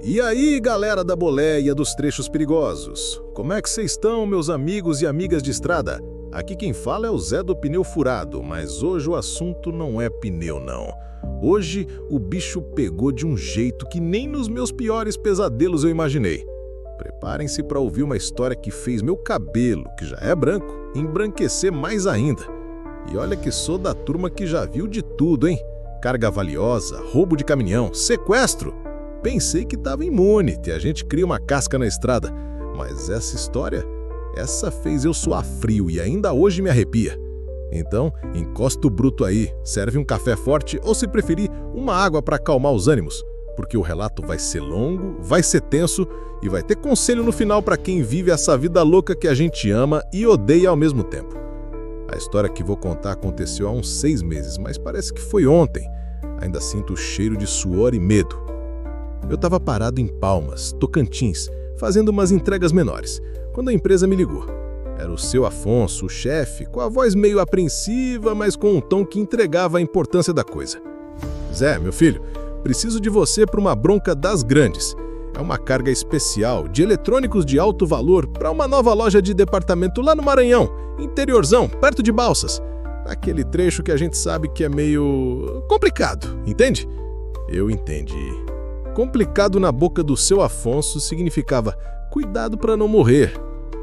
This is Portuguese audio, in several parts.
E aí, galera da boleia dos trechos perigosos? Como é que vocês estão, meus amigos e amigas de estrada? Aqui quem fala é o Zé do Pneu Furado, mas hoje o assunto não é pneu, não. Hoje o bicho pegou de um jeito que nem nos meus piores pesadelos eu imaginei. Preparem-se para ouvir uma história que fez meu cabelo, que já é branco, embranquecer mais ainda. E olha que sou da turma que já viu de tudo, hein? Carga valiosa, roubo de caminhão, sequestro. Pensei que estava imune, que a gente cria uma casca na estrada. Mas essa história, essa fez eu suar frio e ainda hoje me arrepia. Então, encosta o bruto aí, serve um café forte ou, se preferir, uma água para acalmar os ânimos. Porque o relato vai ser longo, vai ser tenso e vai ter conselho no final para quem vive essa vida louca que a gente ama e odeia ao mesmo tempo. A história que vou contar aconteceu há uns 6 meses, mas parece que foi ontem. Ainda sinto o cheiro de suor e medo. Eu estava parado em Palmas, Tocantins, fazendo umas entregas menores, quando a empresa me ligou. Era o seu Afonso, o chefe, com a voz meio apreensiva, mas com um tom que entregava a importância da coisa. Zé, meu filho, preciso de você para uma bronca das grandes. É uma carga especial de eletrônicos de alto valor para uma nova loja de departamento lá no Maranhão, interiorzão, perto de Balsas. Aquele trecho que a gente sabe que é meio complicado, entende? Eu entendi. Complicado na boca do seu Afonso significava cuidado para não morrer.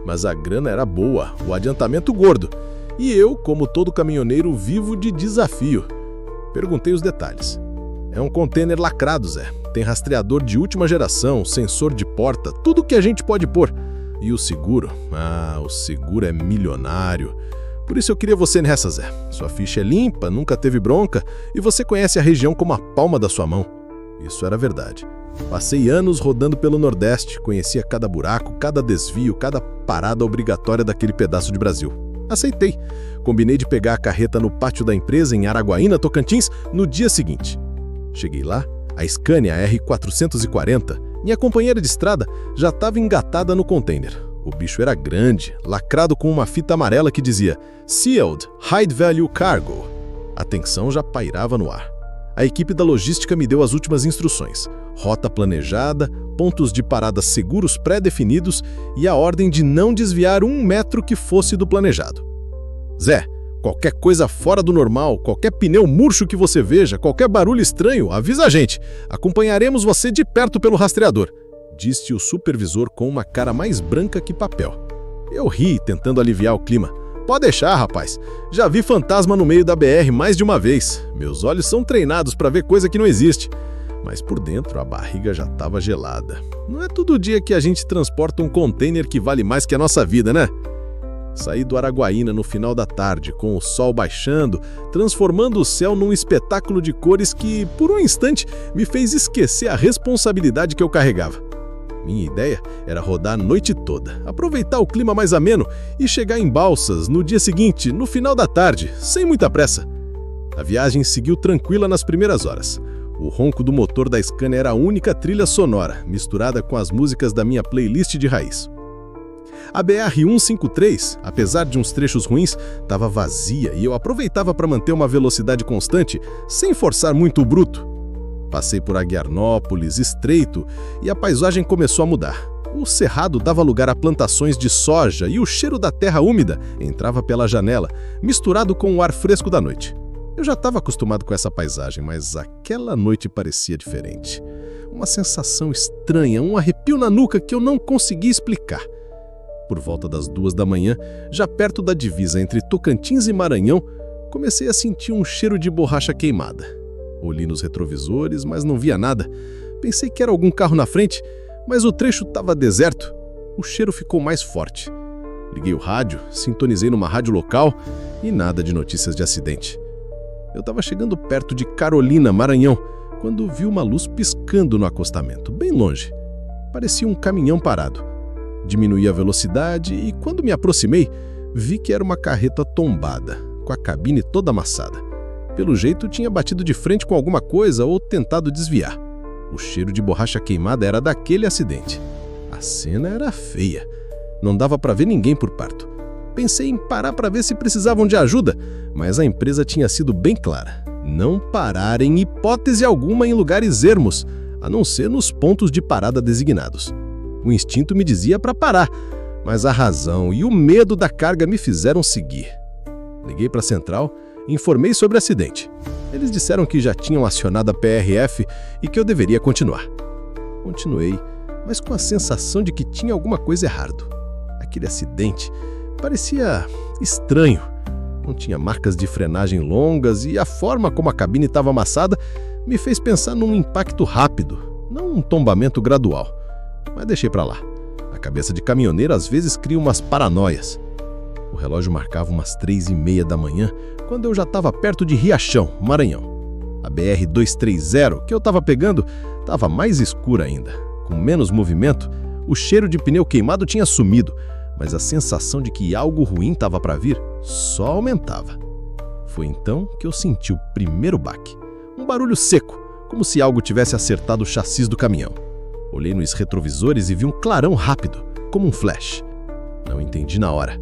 Mas a grana era boa, o adiantamento gordo. E eu, como todo caminhoneiro, vivo de desafio. Perguntei os detalhes. É um container lacrado, Zé. Tem rastreador de última geração, sensor de porta, tudo que a gente pode pôr. E o seguro? O seguro é milionário. Por isso eu queria você nessa, Zé. Sua ficha é limpa, nunca teve bronca e você conhece a região como a palma da sua mão. Isso era verdade. Passei anos rodando pelo Nordeste, conhecia cada buraco, cada desvio, cada parada obrigatória daquele pedaço de Brasil. Aceitei. Combinei de pegar a carreta no pátio da empresa em Araguaína, Tocantins, no dia seguinte. Cheguei lá, a Scania R440, minha companheira de estrada, já estava engatada no container. O bicho era grande, lacrado com uma fita amarela que dizia Sealed High Value Cargo. A tensão já pairava no ar. A equipe da logística me deu as últimas instruções. Rota planejada, pontos de parada seguros pré-definidos e a ordem de não desviar 1 metro que fosse do planejado. Zé, qualquer coisa fora do normal, qualquer pneu murcho que você veja, qualquer barulho estranho, avisa a gente. Acompanharemos você de perto pelo rastreador, disse o supervisor com uma cara mais branca que papel. Eu ri, tentando aliviar o clima. Pode deixar, rapaz. Já vi fantasma no meio da BR mais de uma vez. Meus olhos são treinados para ver coisa que não existe. Mas por dentro a barriga já estava gelada. Não é todo dia que a gente transporta um container que vale mais que a nossa vida, né? Saí do Araguaína no final da tarde, com o sol baixando, transformando o céu num espetáculo de cores que, por um instante, me fez esquecer a responsabilidade que eu carregava. Minha ideia era rodar a noite toda, aproveitar o clima mais ameno e chegar em Balsas no dia seguinte, no final da tarde, sem muita pressa. A viagem seguiu tranquila nas primeiras horas. O ronco do motor da Scania era a única trilha sonora, misturada com as músicas da minha playlist de raiz. A BR-153, apesar de uns trechos ruins, estava vazia e eu aproveitava para manter uma velocidade constante, sem forçar muito o bruto. Passei por Aguiarnópolis, Estreito, e a paisagem começou a mudar. O cerrado dava lugar a plantações de soja e o cheiro da terra úmida entrava pela janela, misturado com o ar fresco da noite. Eu já estava acostumado com essa paisagem, mas aquela noite parecia diferente. Uma sensação estranha, um arrepio na nuca que eu não conseguia explicar. Por volta das 2 da manhã, já perto da divisa entre Tocantins e Maranhão, comecei a sentir um cheiro de borracha queimada. Olhei nos retrovisores, mas não via nada. Pensei que era algum carro na frente, mas o trecho estava deserto. O cheiro ficou mais forte. Liguei o rádio, sintonizei numa rádio local e nada de notícias de acidente. Eu estava chegando perto de Carolina, Maranhão, quando vi uma luz piscando no acostamento, bem longe. Parecia um caminhão parado. Diminuí a velocidade e, quando me aproximei, vi que era uma carreta tombada, com a cabine toda amassada. Pelo jeito, tinha batido de frente com alguma coisa ou tentado desviar. O cheiro de borracha queimada era daquele acidente. A cena era feia. Não dava para ver ninguém por perto. Pensei em parar para ver se precisavam de ajuda, mas a empresa tinha sido bem clara. Não parar em hipótese alguma em lugares ermos. a não ser nos pontos de parada designados. O instinto me dizia para parar, mas a razão e o medo da carga me fizeram seguir. Liguei para a central e informei sobre o acidente. Eles disseram que já tinham acionado a PRF e que eu deveria continuar. Continuei, mas com a sensação de que tinha alguma coisa errado. Aquele acidente parecia estranho. Não tinha marcas de frenagem longas e a forma como a cabine estava amassada me fez pensar num impacto rápido, não um tombamento gradual. Mas deixei para lá. A cabeça de caminhoneiro às vezes cria umas paranoias. O relógio marcava umas 3h30 da manhã, quando eu já estava perto de Riachão, Maranhão. A BR-230 que eu estava pegando estava mais escura ainda. Com menos movimento, o cheiro de pneu queimado tinha sumido, mas a sensação de que algo ruim estava para vir só aumentava. Foi então que eu senti o primeiro baque. Um barulho seco, como se algo tivesse acertado o chassi do caminhão. Olhei nos retrovisores e vi um clarão rápido, como um flash. Não entendi na hora.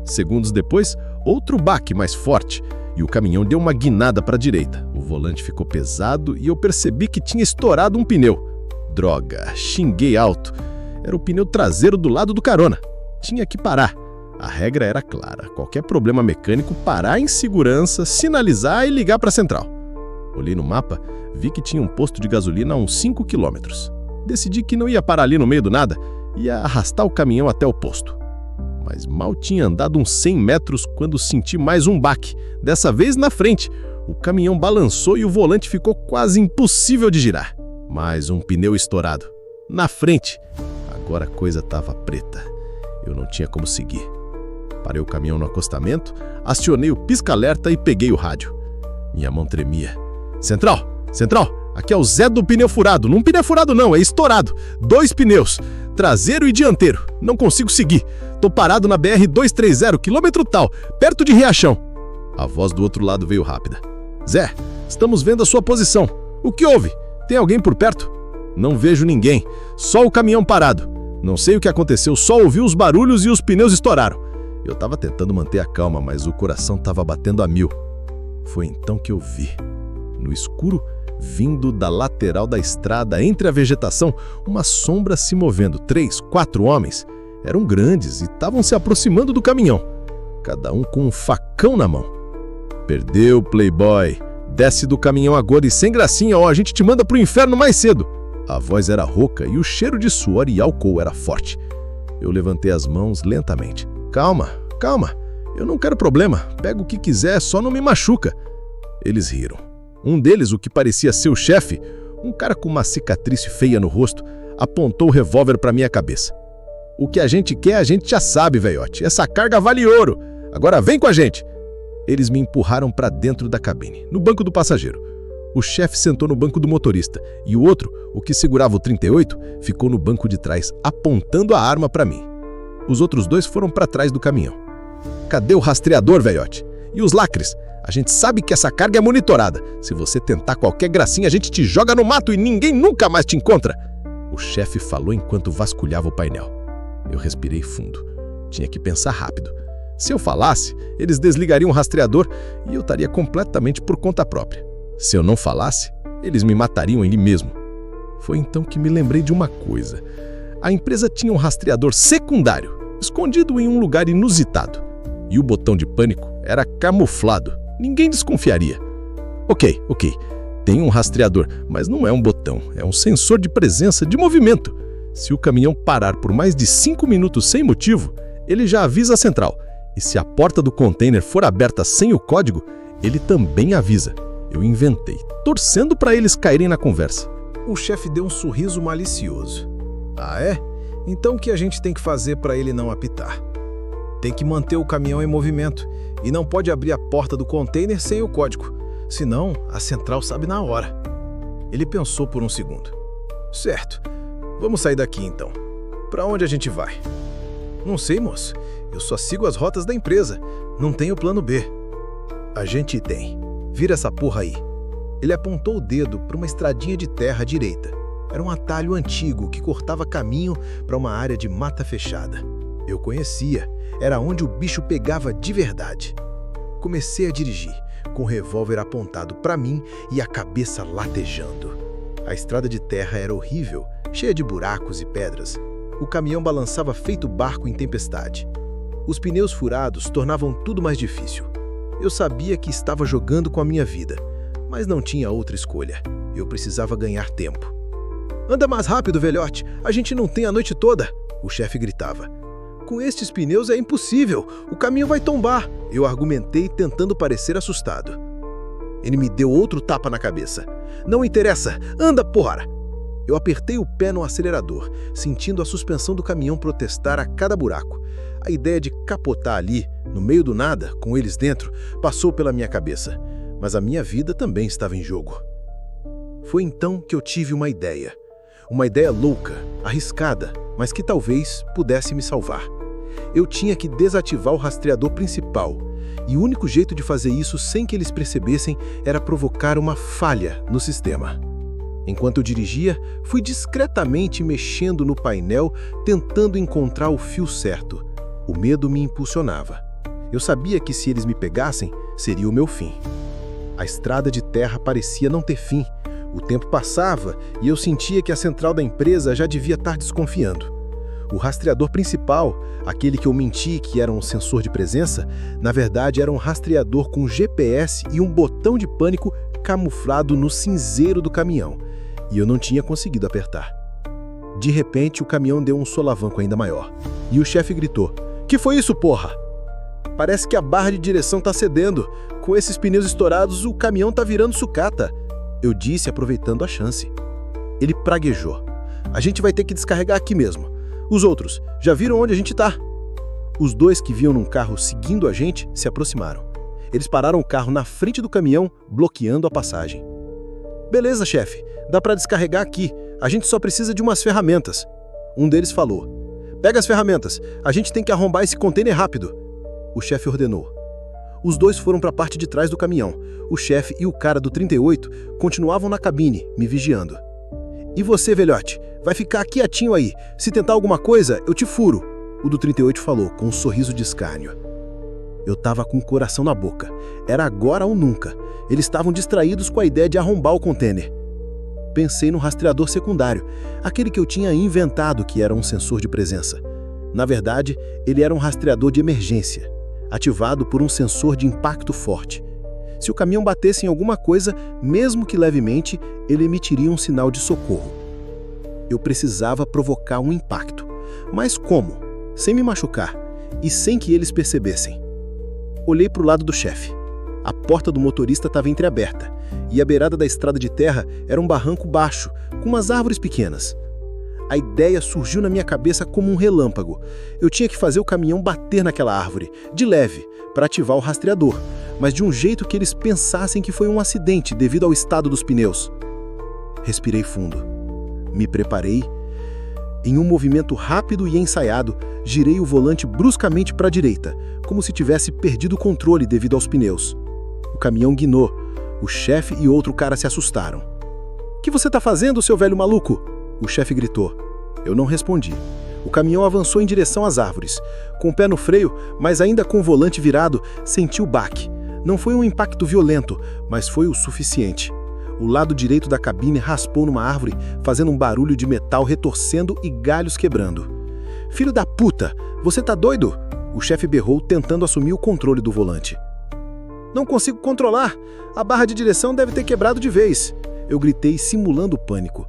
Segundos depois, outro baque mais forte, e o caminhão deu uma guinada para a direita. O volante ficou pesado e eu percebi que tinha estourado um pneu. Droga, xinguei alto. Era o pneu traseiro do lado do carona. Tinha que parar. A regra era clara: qualquer problema mecânico, parar em segurança, sinalizar e ligar para a central. Olhei no mapa, vi que tinha um posto de gasolina a uns 5 quilômetros. Decidi que não ia parar ali no meio do nada, ia arrastar o caminhão até o posto. Mas mal tinha andado uns 100 metros quando senti mais um baque, dessa vez na frente. O caminhão balançou e o volante ficou quase impossível de girar. Mais um pneu estourado. Na frente. Agora a coisa estava preta. Eu não tinha como seguir. Parei o caminhão no acostamento, acionei o pisca-alerta e peguei o rádio. Minha mão tremia. Central! Central! Aqui é o Zé do pneu furado. Não pneu furado não, é estourado. 2 pneus, traseiro e dianteiro. Não consigo seguir. Tô parado na BR-230, quilômetro tal, perto de Riachão. A voz do outro lado veio rápida. Zé, estamos vendo a sua posição. O que houve? Tem alguém por perto? Não vejo ninguém. Só o caminhão parado. Não sei o que aconteceu, só ouvi os barulhos e os pneus estouraram. Eu tava tentando manter a calma, mas o coração tava batendo a 1000. Foi então que eu vi, no escuro, vindo da lateral da estrada, entre a vegetação, uma sombra se movendo. 3, 4 homens. Eram grandes e estavam se aproximando do caminhão, cada um com um facão na mão. Perdeu, playboy. Desce do caminhão agora e sem gracinha, ó, a gente te manda pro inferno mais cedo. A voz era rouca e o cheiro de suor e álcool era forte. Eu levantei as mãos lentamente. Calma, calma. Eu não quero problema. Pega o que quiser, só não me machuca. Eles riram. Um deles, o que parecia ser o chefe, um cara com uma cicatriz feia no rosto, apontou o revólver para minha cabeça. O que a gente quer, a gente já sabe, velhote. Essa carga vale ouro. Agora vem com a gente. Eles me empurraram para dentro da cabine, no banco do passageiro. O chefe sentou no banco do motorista e o outro, o que segurava o 38, ficou no banco de trás, apontando a arma para mim. Os outros 2 foram para trás do caminhão. Cadê o rastreador, velhote? E os lacres? A gente sabe que essa carga é monitorada. Se você tentar qualquer gracinha, a gente te joga no mato e ninguém nunca mais te encontra. O chefe falou enquanto vasculhava o painel. Eu respirei fundo. Tinha que pensar rápido. Se eu falasse, eles desligariam o rastreador e eu estaria completamente por conta própria. Se eu não falasse, eles me matariam ali mesmo. Foi então que me lembrei de uma coisa. A empresa tinha um rastreador secundário, escondido em um lugar inusitado. E o botão de pânico era camuflado. Ninguém desconfiaria. Ok. Tem um rastreador, mas não é um botão. É um sensor de presença, de movimento. Se o caminhão parar por mais de 5 minutos sem motivo, ele já avisa a central. E se a porta do container for aberta sem o código, ele também avisa. Eu inventei, torcendo para eles caírem na conversa. O chefe deu um sorriso malicioso. Ah, é? Então o que a gente tem que fazer para ele não apitar? Tem que manter o caminhão em movimento e não pode abrir a porta do container sem o código. Senão, a central sabe na hora. Ele pensou por um segundo. Certo. Vamos sair daqui então. Para onde a gente vai? Não sei, moço. Eu só sigo as rotas da empresa. Não tenho plano B. A gente tem. Vira essa porra aí. Ele apontou o dedo para uma estradinha de terra à direita. Era um atalho antigo que cortava caminho para uma área de mata fechada. Eu conhecia. Era onde o bicho pegava de verdade. Comecei a dirigir, com o revólver apontado para mim e a cabeça latejando. A estrada de terra era horrível, cheia de buracos e pedras. O caminhão balançava feito barco em tempestade. Os pneus furados tornavam tudo mais difícil. Eu sabia que estava jogando com a minha vida, mas não tinha outra escolha. Eu precisava ganhar tempo. "Anda mais rápido, velhote! A gente não tem a noite toda!" o chefe gritava. "Com estes pneus é impossível! O caminhão vai tombar!" eu argumentei, tentando parecer assustado. Ele me deu outro tapa na cabeça. "Não interessa! Anda, porra!" Eu apertei o pé no acelerador, sentindo a suspensão do caminhão protestar a cada buraco. A ideia de capotar ali, no meio do nada, com eles dentro, passou pela minha cabeça. Mas a minha vida também estava em jogo. Foi então que eu tive uma ideia. Uma ideia louca, arriscada, mas que talvez pudesse me salvar. Eu tinha que desativar o rastreador principal, e o único jeito de fazer isso sem que eles percebessem era provocar uma falha no sistema. Enquanto eu dirigia, fui discretamente mexendo no painel, tentando encontrar o fio certo. O medo me impulsionava. Eu sabia que se eles me pegassem, seria o meu fim. A estrada de terra parecia não ter fim. O tempo passava e eu sentia que a central da empresa já devia estar desconfiando. O rastreador principal, aquele que eu menti que era um sensor de presença, na verdade era um rastreador com GPS e um botão de pânico camuflado no cinzeiro do caminhão, e eu não tinha conseguido apertar. De repente, o caminhão deu um solavanco ainda maior, e o chefe gritou: "Que foi isso, porra?" "Parece que a barra de direção tá cedendo. Com esses pneus estourados, o caminhão tá virando sucata", eu disse, aproveitando a chance. Ele praguejou: "A gente vai ter que descarregar aqui mesmo. Os outros, já viram onde a gente tá?" Os dois que vinham num carro seguindo a gente se aproximaram. Eles pararam o carro na frente do caminhão, bloqueando a passagem. "Beleza, chefe, dá pra descarregar aqui. A gente só precisa de umas ferramentas." Um deles falou: "Pega as ferramentas, a gente tem que arrombar esse container rápido." O chefe ordenou. Os dois foram para a parte de trás do caminhão. O chefe e o cara do 38 continuavam na cabine, me vigiando. "E você, velhote? Vai ficar quietinho aí. Se tentar alguma coisa, eu te furo", o do 38 falou, com um sorriso de escárnio. Eu tava com o coração na boca. Era agora ou nunca. Eles estavam distraídos com a ideia de arrombar o container. Pensei no rastreador secundário, aquele que eu tinha inventado que era um sensor de presença. Na verdade, ele era um rastreador de emergência, ativado por um sensor de impacto forte. Se o caminhão batesse em alguma coisa, mesmo que levemente, ele emitiria um sinal de socorro. Eu precisava provocar um impacto. Mas como? Sem me machucar e sem que eles percebessem. Olhei para o lado do chefe. A porta do motorista estava entreaberta e a beirada da estrada de terra era um barranco baixo, com umas árvores pequenas. A ideia surgiu na minha cabeça como um relâmpago. Eu tinha que fazer o caminhão bater naquela árvore, de leve, para ativar o rastreador, mas de um jeito que eles pensassem que foi um acidente devido ao estado dos pneus. Respirei fundo. Me preparei. Em um movimento rápido e ensaiado, girei o volante bruscamente para a direita, como se tivesse perdido o controle devido aos pneus. O caminhão guinou. O chefe e outro cara se assustaram. "O que você está fazendo, seu velho maluco?" o chefe gritou. Eu não respondi. O caminhão avançou em direção às árvores. Com o pé no freio, mas ainda com o volante virado, senti o baque. Não foi um impacto violento, mas foi o suficiente. O lado direito da cabine raspou numa árvore, fazendo um barulho de metal retorcendo e galhos quebrando. "Filho da puta, você tá doido?" o chefe berrou, tentando assumir o controle do volante. "Não consigo controlar. A barra de direção deve ter quebrado de vez", eu gritei, simulando pânico.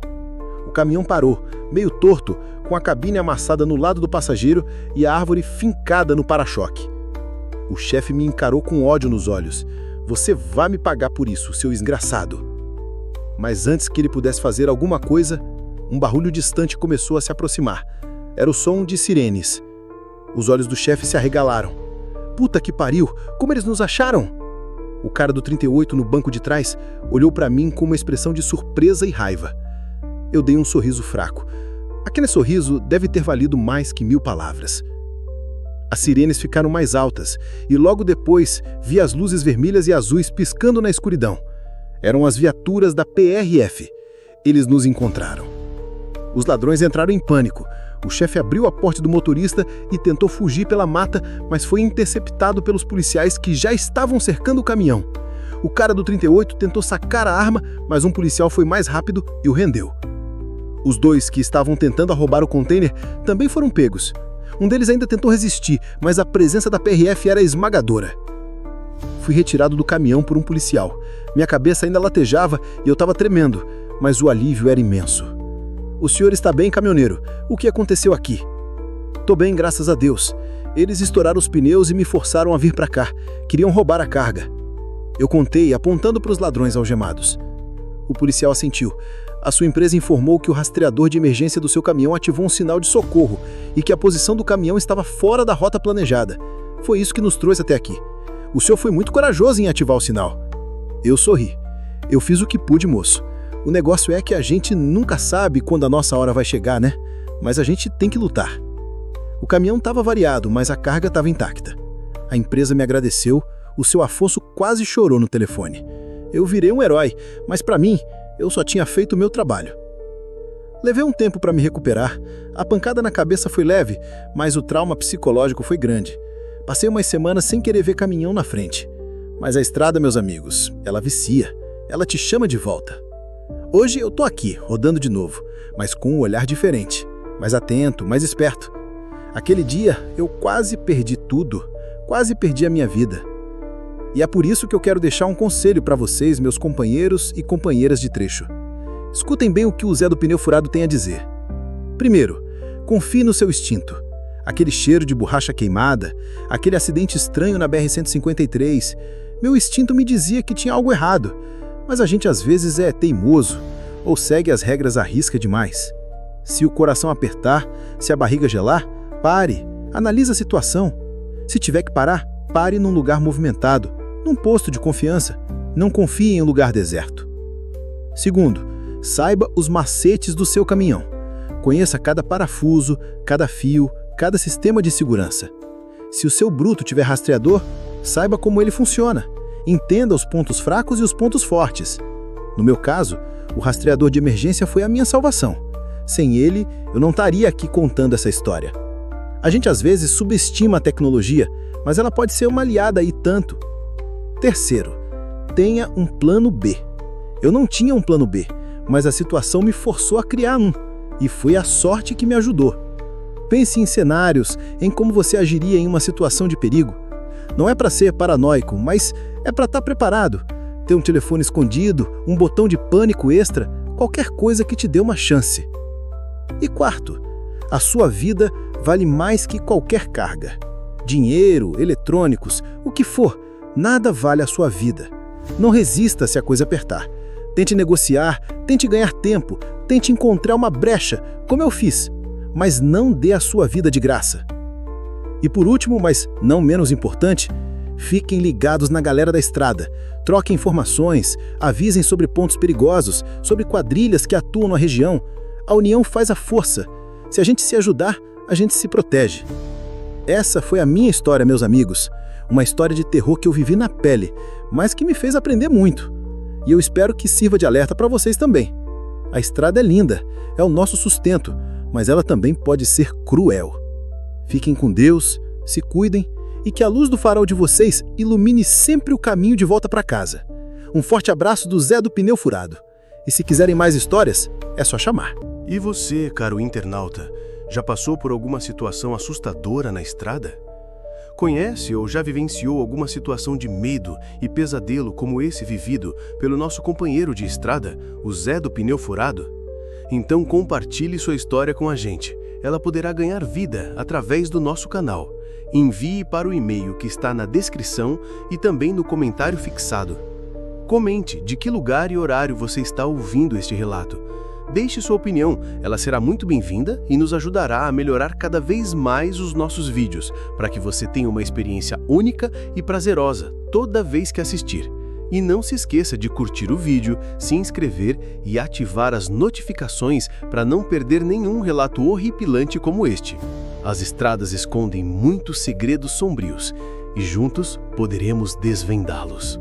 O caminhão parou, meio torto, com a cabine amassada no lado do passageiro e a árvore fincada no para-choque. O chefe me encarou com ódio nos olhos. "Você vai me pagar por isso, seu desgraçado." Mas antes que ele pudesse fazer alguma coisa, um barulho distante começou a se aproximar. Era o som de sirenes. Os olhos do chefe se arregalaram. "Puta que pariu! Como eles nos acharam?" O cara do 38 no banco de trás olhou para mim com uma expressão de surpresa e raiva. Eu dei um sorriso fraco. Aquele sorriso deve ter valido mais que 1000 palavras. As sirenes ficaram mais altas e logo depois vi as luzes vermelhas e azuis piscando na escuridão. Eram as viaturas da PRF. Eles nos encontraram. Os ladrões entraram em pânico. O chefe abriu a porta do motorista e tentou fugir pela mata, mas foi interceptado pelos policiais que já estavam cercando o caminhão. O cara do 38 tentou sacar a arma, mas um policial foi mais rápido e o rendeu. Os dois que estavam tentando roubar o container também foram pegos. Um deles ainda tentou resistir, mas a presença da PRF era esmagadora. Fui retirado do caminhão por um policial. Minha cabeça ainda latejava e eu estava tremendo, mas o alívio era imenso. O senhor está bem, caminhoneiro? O que aconteceu aqui? Tô bem, graças a Deus. Eles estouraram os pneus e me forçaram a vir para cá. Queriam roubar a carga. Eu contei, apontando para os ladrões algemados. O policial assentiu. A sua empresa informou que o rastreador de emergência do seu caminhão ativou um sinal de socorro e que a posição do caminhão estava fora da rota planejada. Foi isso que nos trouxe até aqui. O senhor foi muito corajoso em ativar o sinal. Eu sorri. Eu fiz o que pude, moço. O negócio é que a gente nunca sabe quando a nossa hora vai chegar, né? Mas a gente tem que lutar. O caminhão estava variado, mas a carga estava intacta. A empresa me agradeceu, o seu Afonso quase chorou no telefone. Eu virei um herói, mas para mim, eu só tinha feito o meu trabalho. Levei um tempo para me recuperar. A pancada na cabeça foi leve, mas o trauma psicológico foi grande. Passei umas semanas sem querer ver caminhão na frente. Mas a estrada, meus amigos, ela vicia. Ela te chama de volta. Hoje eu tô aqui, rodando de novo, mas com um olhar diferente. Mais atento, mais esperto. Aquele dia, eu quase perdi tudo. Quase perdi a minha vida. E é por isso que eu quero deixar um conselho para vocês, meus companheiros e companheiras de trecho. Escutem bem o que o Zé do Pneu Furado tem a dizer. Primeiro, confie no seu instinto. Aquele cheiro de borracha queimada, aquele acidente estranho na BR-153, meu instinto me dizia que tinha algo errado, mas a gente às vezes é teimoso ou segue as regras à risca demais. Se o coração apertar, se a barriga gelar, pare, analise a situação. Se tiver que parar, pare num lugar movimentado, num posto de confiança. Não confie em um lugar deserto. Segundo, saiba os macetes do seu caminhão. Conheça cada parafuso, cada fio, cada sistema de segurança. Se o seu bruto tiver rastreador, saiba como ele funciona. Entenda os pontos fracos e os pontos fortes. No meu caso, o rastreador de emergência foi a minha salvação. Sem ele, eu não estaria aqui contando essa história. A gente às vezes subestima a tecnologia, mas ela pode ser uma aliada e tanto. Terceiro, tenha um plano B. Eu não tinha um plano B, mas a situação me forçou a criar um, e foi a sorte que me ajudou. Pense em cenários, em como você agiria em uma situação de perigo. Não é para ser paranoico, mas é para estar preparado. Ter um telefone escondido, um botão de pânico extra, qualquer coisa que te dê uma chance. E quarto, a sua vida vale mais que qualquer carga. Dinheiro, eletrônicos, o que for, nada vale a sua vida. Não resista se a coisa apertar. Tente negociar, tente ganhar tempo, tente encontrar uma brecha, como eu fiz, mas não dê a sua vida de graça. E por último, mas não menos importante, fiquem ligados na galera da estrada. Troquem informações, avisem sobre pontos perigosos, sobre quadrilhas que atuam na região. A união faz a força. Se a gente se ajudar, a gente se protege. Essa foi a minha história, meus amigos. Uma história de terror que eu vivi na pele, mas que me fez aprender muito. E eu espero que sirva de alerta para vocês também. A estrada é linda, é o nosso sustento, mas ela também pode ser cruel. Fiquem com Deus, se cuidem e que a luz do farol de vocês ilumine sempre o caminho de volta para casa. Um forte abraço do Zé do Pneu Furado. E se quiserem mais histórias, é só chamar. E você, caro internauta, já passou por alguma situação assustadora na estrada? Conhece ou já vivenciou alguma situação de medo e pesadelo como esse vivido pelo nosso companheiro de estrada, o Zé do Pneu Furado? Então compartilhe sua história com a gente. Ela poderá ganhar vida através do nosso canal. Envie para o e-mail que está na descrição e também no comentário fixado. Comente de que lugar e horário você está ouvindo este relato. Deixe sua opinião, ela será muito bem-vinda e nos ajudará a melhorar cada vez mais os nossos vídeos, para que você tenha uma experiência única e prazerosa toda vez que assistir. E não se esqueça de curtir o vídeo, se inscrever e ativar as notificações para não perder nenhum relato horripilante como este. As estradas escondem muitos segredos sombrios e juntos poderemos desvendá-los.